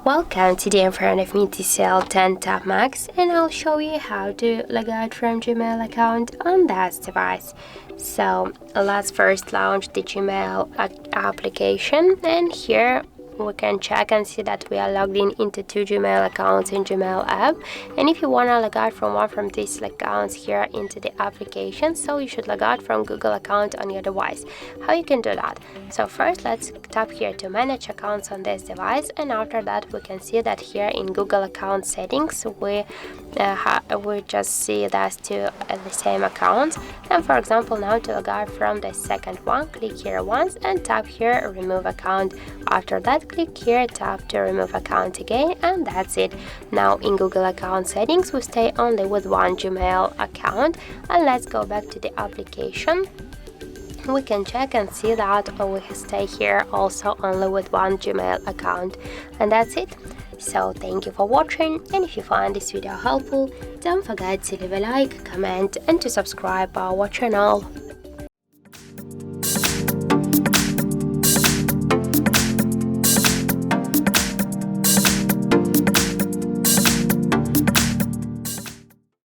Welcome, today in front of me TCL 10 Tab Max, and I'll show you how to log out from Gmail account on that device. So let's first launch the Gmail application, and here we can check and see that we are logged in into 2 Gmail accounts in Gmail app. And if you want to log out from one from these accounts here into the application, so you should log out from Google account on your device. How you can do that? So first let's tap here to manage accounts on this device, and after that we can see that here in Google account settings we just see that to the same account. And for example, now to log out from the second one, click here once and tap here remove account. After that, click here, tap to remove account again, and that's it. Now in Google account settings we stay only with one Gmail account, and let's go back to the application. We can check and see that we stay here also only with one Gmail account, and that's it. So thank you for watching, and if you find this video helpful, don't forget to leave a like, comment and to subscribe our channel.